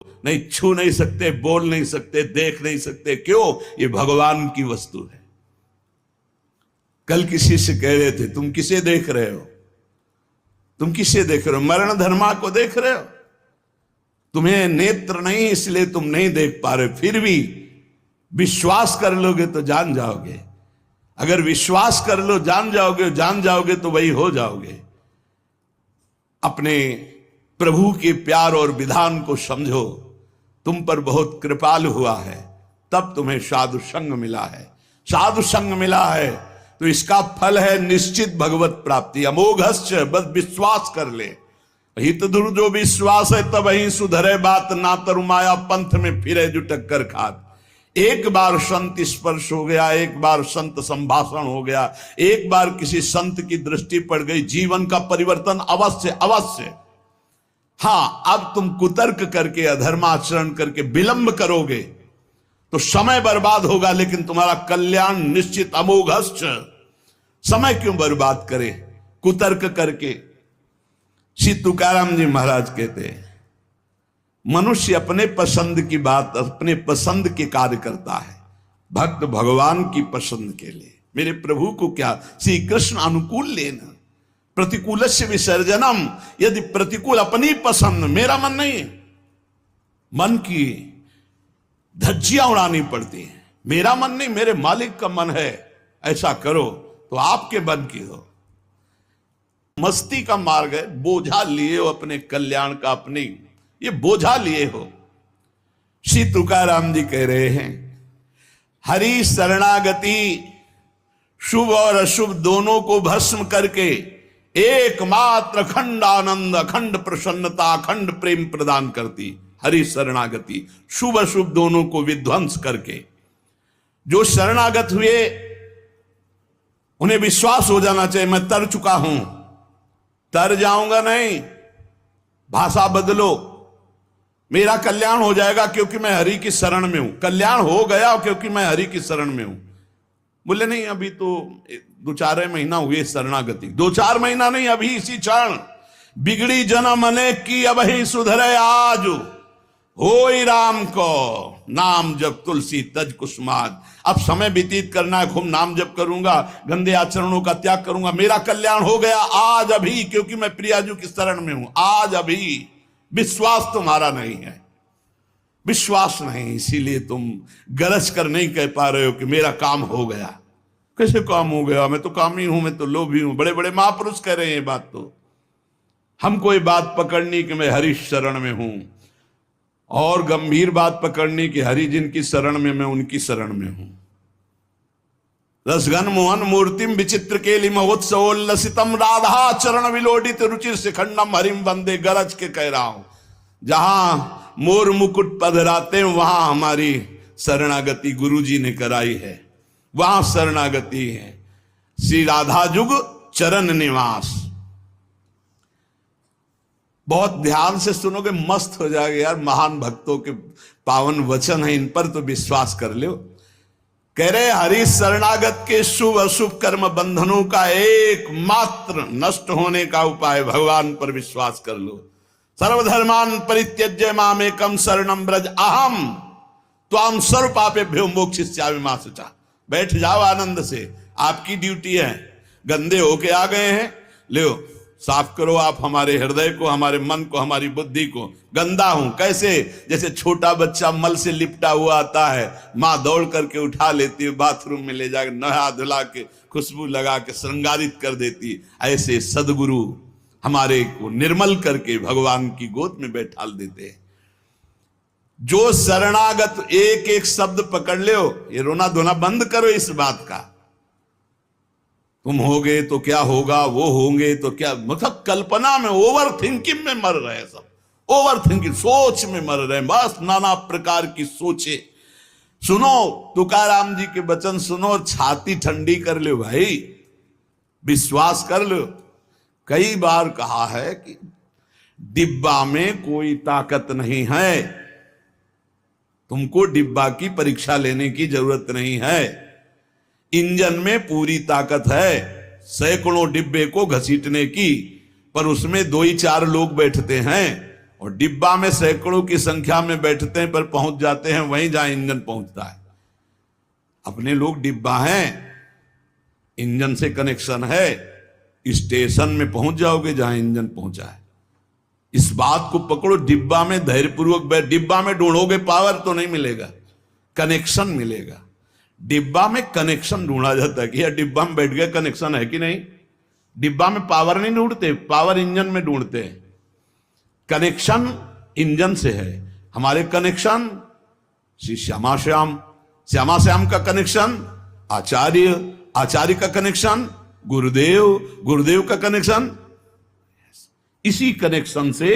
नहीं छू नहीं सकते, बोल नहीं सकते, देख नहीं सकते। क्यों? ये भगवान की वस्तु है। कल किसी से कह रहे थे, तुम किसे देख रहे हो? तुम किसे देख रहे हो? मरण धर्मा को देख रहे हो? तुम्हें नेत्र नहीं इसलिए तुम नहीं देख पा रहे, फिर भी विश्वास कर लोगे तो जान जाओगे। अगर विश्वास कर लो जान जाओगे तो वही हो जाओगे। अपने प्रभु के प्यार और विधान को समझो। तुम पर बहुत कृपालु हुआ है, तब तुम्हें साधु संग मिला है। साधु संग मिला है तो इसका फल है निश्चित भगवत प्राप्ति। अमोघश्च, बस विश्वास कर ले। हित दुर जो विश्वास है तब ही सुधरे बात, ना तरुमाया पंथ में फिरे जो टक्कर खात। एक बार संत स्पर्श हो गया, एक बार संत संभाषण हो गया, एक बार किसी संत की दृष्टि पड़ गई, जीवन का परिवर्तन अवश्य अवश्य। हाँ, अब तुम कुतर्क करके अधर्माचरण करके विलंब करोगे तो समय बर्बाद होगा, लेकिन तुम्हारा कल्याण निश्चित। अमोघश्च, समय क्यों बर्बाद करे कुतर्क करके? श्री तुकाराम जी महाराज कहते हैं, मनुष्य अपने पसंद की बात, अपने पसंद के कार्य करता है, भक्त भगवान की पसंद के लिए। मेरे प्रभु को क्या श्री कृष्ण अनुकूल लेना, प्रतिकूल से विसर्जनम। यदि प्रतिकूल अपनी पसंद, मेरा मन नहीं है, मन की धज्जियां उड़ानी पड़ती हैं। मेरा मन नहीं, मेरे मालिक का मन है, ऐसा करो तो आपके मन की हो। मस्ती का मार्ग है, बोझा लिए हो अपने कल्याण का, अपने ये बोझा लिए हो। श्री तुकाराम जी कह रहे हैं, हरि शरणागति शुभ और अशुभ दोनों को भस्म करके एकमात्र अखंड आनंद, अखंड प्रसन्नता, अखंड प्रेम प्रदान करती। हरि शरणागति शुभ अशुभ दोनों को विध्वंस करके। जो शरणागत हुए उन्हें विश्वास हो जाना चाहिए, मैं तर चुका हूं, तर जाऊंगा नहीं, भाषा बदलो, मेरा कल्याण हो जाएगा क्योंकि मैं हरि की शरण में हूं। कल्याण हो गया क्योंकि मैं हरि की शरण में हूं। बोले नहीं, अभी तो 2-4 महीना हुए शरणागति। 2-4 महीना नहीं, अभी इसी क्षण। बिगड़ी जन्म अनेक की अब ही सुधरे आज, होई राम को नाम जप तुलसी तज कुसुमाद। अब समय व्यतीत करना है, खूब नाम जप करूंगा, गंदे आचरणों का त्याग करूंगा, मेरा कल्याण हो गया आज अभी, क्योंकि मैं प्रियाजू की शरण में हूं। आज अभी विश्वास तुम्हारा नहीं है, विश्वास नहीं, इसीलिए तुम गरज कर नहीं कह पा रहे हो कि मेरा काम हो गया। कैसे काम हो गया? मैं तो कामी हूं, मैं तो लोभी हूं। बड़े बड़े महापुरुष कह रहे हैं ये बात। तो हमको ये बात पकड़नी कि मैं हरि शरण में हूं, और गंभीर बात पकड़नी कि हरि जिनकी शरण में, मैं उनकी शरण में हूं। रसघन मोहन मूर्तिम विचित्र केलि महोत्सवोल्लसितम राधा चरण विलोडित रुचिर शिखंडम हरिम वंदे। गरज के कह रहा हूं, जहां मोर मुकुट पधराते वहां हमारी शरणागति गुरु जी ने कराई है, वहां शरणागति है। श्री राधा जुग चरण निवास। बहुत ध्यान से सुनोगे, मस्त हो जाएगा यार। महान भक्तों के पावन वचन है, इन पर तो विश्वास कर लो। कह रहे हरि शरणागत के शुभ अशुभ कर्म बंधनों का एकमात्र नष्ट होने का उपाय भगवान पर विश्वास कर लो। सर्वधर्मान परित्यज्य मामेकम शरणम ब्रज अहम त्वाम सर्व पापेभ्यो मोक्षयिष्यामि मा शुचा। बैठ जाओ आनंद से, आपकी ड्यूटी है। गंदे होके आ गए हैं, ले साफ करो आप हमारे हृदय को, हमारे मन को, हमारी बुद्धि को। गंदा हूं कैसे? जैसे छोटा बच्चा मल से लिपटा हुआ आता है, माँ दौड़ करके उठा लेती है, बाथरूम में ले जाकर नहा धुला के खुशबू लगा के श्रृंगारित कर देती। ऐसे सदगुरु हमारे को निर्मल करके भगवान की गोद में बैठाल देते हैं। जो शरणागत, एक एक शब्द पकड़ लो, ये रोना धोना बंद करो इस बात का। तुम होगे तो क्या होगा, वो होंगे तो क्या, मतलब कल्पना में, ओवर थिंकिंग में मर रहे सब, ओवर थिंकिंग, सोच में मर रहे हैं, बस नाना प्रकार की सोचे। सुनो तुकाराम जी के वचन सुनो और छाती ठंडी कर लो भाई, विश्वास कर लो। कई बार कहा है कि डिब्बा में कोई ताकत नहीं है, तुमको डिब्बा की परीक्षा लेने की जरूरत नहीं है। इंजन में पूरी ताकत है सैकड़ों डिब्बे को घसीटने की, पर उसमें 2 ही 4 लोग बैठते हैं और डिब्बा में सैकड़ों की संख्या में बैठते हैं, पर पहुंच जाते हैं वहीं जहां इंजन पहुंचता है। अपने लोग डिब्बा हैं, इंजन से कनेक्शन है, स्टेशन में पहुंच जाओगे जहां इंजन पहुंचा है। इस बात को पकड़ो, डिब्बा में धैर्यपूर्वक बैठ, डिब्बा में ढूंढोगे पावर तो नहीं मिलेगा, कनेक्शन मिलेगा। डिब्बा में कनेक्शन ढूंढा जाता है कि यार डिब्बा में बैठ गया, कनेक्शन है कि नहीं। डिब्बा में पावर नहीं ढूंढते, पावर इंजन में ढूंढते हैं। कनेक्शन इंजन से है। हमारे कनेक्शन श्री श्यामा श्याम, श्यामा श्याम का कनेक्शन आचार्य, आचार्य का कनेक्शन गुरुदेव, गुरुदेव का कनेक्शन, इसी कनेक्शन से